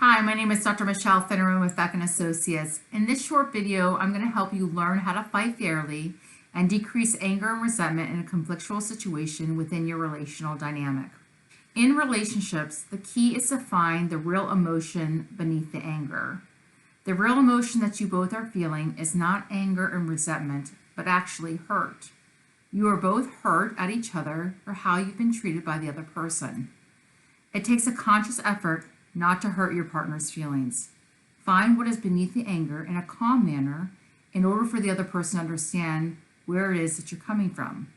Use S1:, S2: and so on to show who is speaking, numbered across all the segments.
S1: Hi, my name is Dr. Michele Finneran with Beck & Associates. In this short video, I'm going to help you learn how to fight fairly and decrease anger and resentment in a conflictual situation within your relational dynamic. In relationships, the key is to find the real emotion beneath the anger. The real emotion that you both are feeling is not anger and resentment, but actually hurt. You are both hurt at each other for how you've been treated by the other person. It takes a conscious effort not to hurt your partner's feelings. Find what is beneath the anger in a calm manner in order for the other person to understand where it is that you're coming from.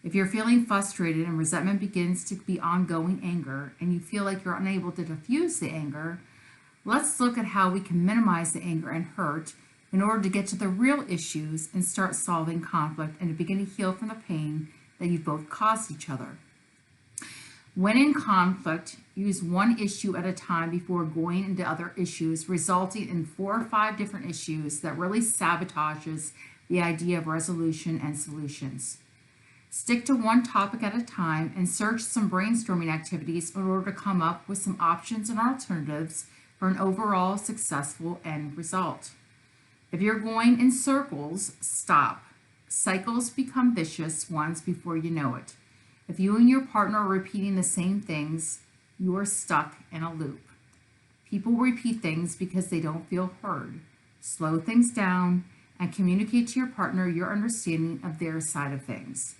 S1: If you're feeling frustrated and resentment begins to be ongoing anger and you feel like you're unable to diffuse the anger, let's look at how we can minimize the anger and hurt in order to get to the real issues and start solving conflict and to begin to heal from the pain that you've both caused each other. When in conflict, use one issue at a time before going into other issues, resulting in 4 or 5 different issues that really sabotages the idea of resolution and solutions. Stick to one topic at a time and search some brainstorming activities in order to come up with some options and alternatives for an overall successful end result. If you're going in circles, stop. Cycles become vicious ones before you know it. If you and your partner are repeating the same things, you are stuck in a loop. People repeat things because they don't feel heard. Slow things down and communicate to your partner your understanding of their side of things.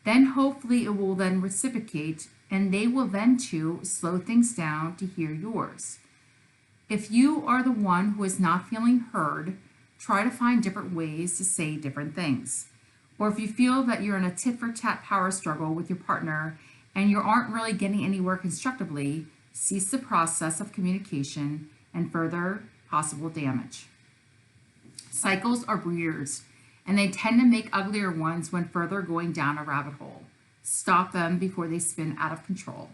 S1: Then hopefully it will then reciprocate and they will then too slow things down to hear yours. If you are the one who is not feeling heard, try to find different ways to say different things. Or if you feel that you're in a tit-for-tat power struggle with your partner and you aren't really getting anywhere constructively, cease the process of communication and further possible damage. Cycles are breeders, and they tend to make uglier ones when further going down a rabbit hole. Stop them before they spin out of control.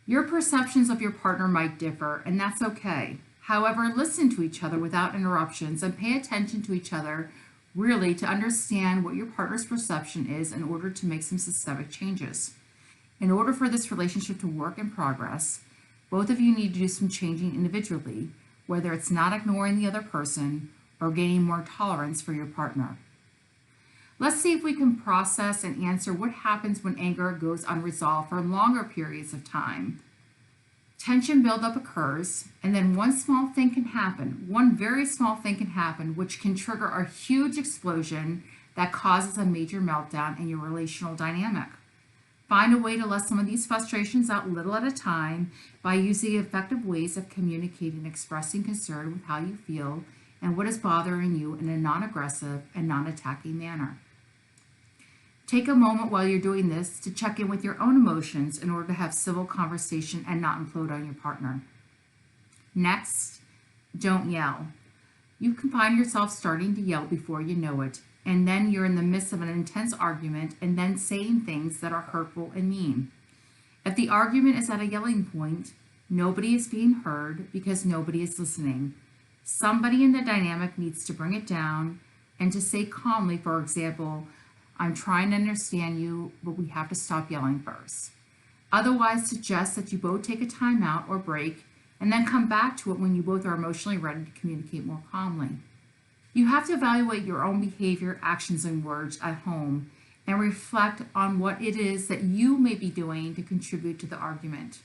S1: Your perceptions of your partner might differ, and that's okay. However, listen to each other without interruptions and pay attention to each other really to understand what your partner's perception is in order to make some systemic changes. In order for this relationship to work and progress, both of you need to do some changing individually, whether it's not ignoring the other person or gaining more tolerance for your partner. Let's see if we can process and answer what happens when anger goes unresolved for longer periods of time. Tension buildup occurs, and then one small thing can happen, one very small thing can happen, which can trigger a huge explosion that causes a major meltdown in your relational dynamic. Find a way to let some of these frustrations out little at a time by using effective ways of communicating and expressing concern with how you feel and what is bothering you in a non-aggressive and non-attacking manner. Take a moment while you're doing this to check in with your own emotions in order to have civil conversation and not implode on your partner. Next, don't yell. You can find yourself starting to yell before you know it, and then you're in the midst of an intense argument and then saying things that are hurtful and mean. If the argument is at a yelling point, nobody is being heard because nobody is listening. Somebody in the dynamic needs to bring it down and to say calmly, for example, I'm trying to understand you, but we have to stop yelling first. Otherwise, suggest that you both take a time out or break and then come back to it when you both are emotionally ready to communicate more calmly. You have to evaluate your own behavior, actions, and words at home and reflect on what it is that you may be doing to contribute to the argument.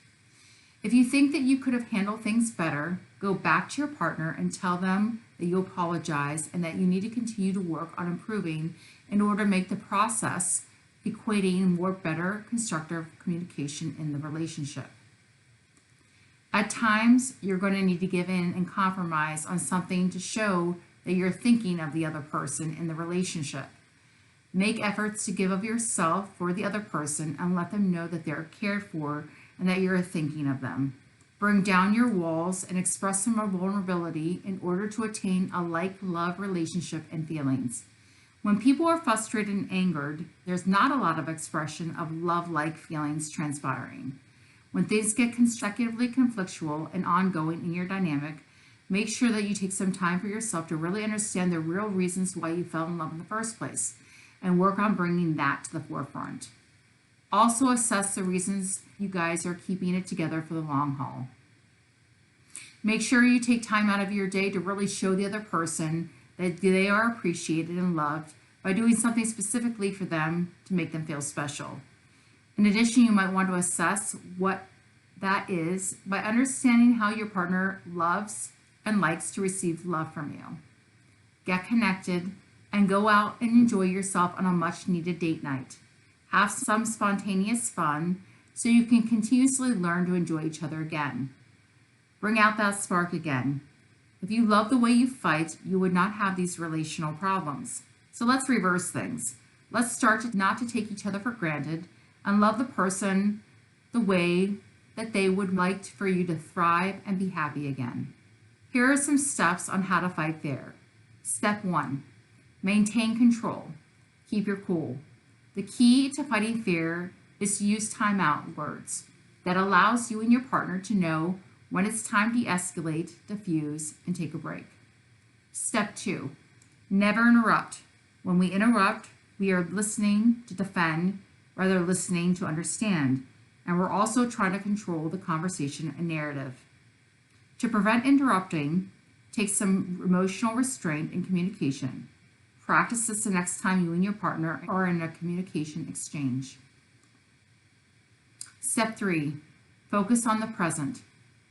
S1: If you think that you could have handled things better, go back to your partner and tell them that you apologize and that you need to continue to work on improving in order to make the process equating more better constructive communication in the relationship. At times, you're going to need to give in and compromise on something to show that you're thinking of the other person in the relationship. Make efforts to give of yourself for the other person and let them know that they're cared for and that you're thinking of them. Bring down your walls and express some vulnerability in order to attain a like-love relationship and feelings. When people are frustrated and angered, there's not a lot of expression of love-like feelings transpiring. When things get consecutively conflictual and ongoing in your dynamic, make sure that you take some time for yourself to really understand the real reasons why you fell in love in the first place and work on bringing that to the forefront. Also assess the reasons you guys are keeping it together for the long haul. Make sure you take time out of your day to really show the other person that they are appreciated and loved by doing something specifically for them to make them feel special. In addition, you might want to assess what that is by understanding how your partner loves and likes to receive love from you. Get connected and go out and enjoy yourself on a much needed date night. Have some spontaneous fun so you can continuously learn to enjoy each other again. Bring out that spark again. If you love the way you fight, you would not have these relational problems. So let's reverse things. Let's start not to take each other for granted and love the person the way that they would like for you to thrive and be happy again. Here are some steps on how to fight fair. Step 1, maintain control. Keep your cool. The key to fighting fair is to use timeout words that allows you and your partner to know when it's time to de-escalate, diffuse, and take a break. Step 2, never interrupt. When we interrupt, we are listening to defend rather than listening to understand, and we're also trying to control the conversation and narrative. To prevent interrupting, take some emotional restraint in communication. Practice this the next time you and your partner are in a communication exchange. Step 3, focus on the present.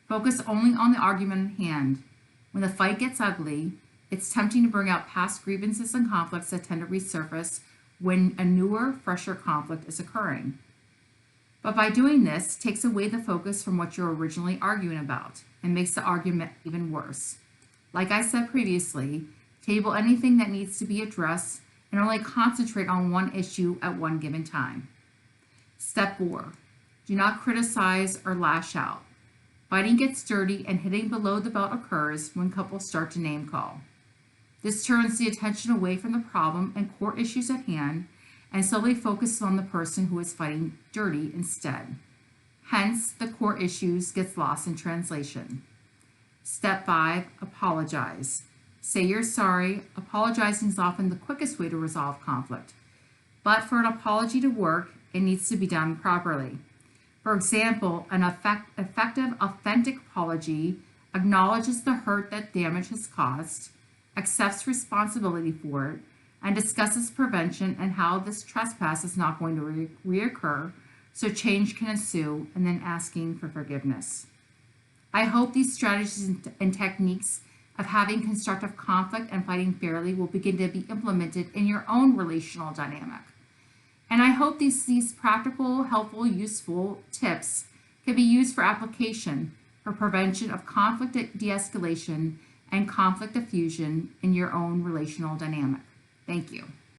S1: Focus only on the argument at hand. When the fight gets ugly, it's tempting to bring out past grievances and conflicts that tend to resurface when a newer, fresher conflict is occurring. But by doing this, it takes away the focus from what you're originally arguing about and makes the argument even worse. Like I said previously, table anything that needs to be addressed and only concentrate on one issue at one given time. Step 4, do not criticize or lash out. Fighting gets dirty and hitting below the belt occurs when couples start to name call. This turns the attention away from the problem and core issues at hand and solely focuses on the person who is fighting dirty instead. Hence, the core issues gets lost in translation. Step 5, apologize. Say you're sorry. Apologizing is often the quickest way to resolve conflict. But for an apology to work, it needs to be done properly. For example, an effective, authentic apology acknowledges the hurt that damage has caused, accepts responsibility for it, and discusses prevention and how this trespass is not going to reoccur so change can ensue, and then asking for forgiveness. I hope these strategies and techniques of having constructive conflict and fighting fairly will begin to be implemented in your own relational dynamic. And I hope these practical, helpful, useful tips can be used for application for prevention of conflict de-escalation and conflict diffusion in your own relational dynamic. Thank you.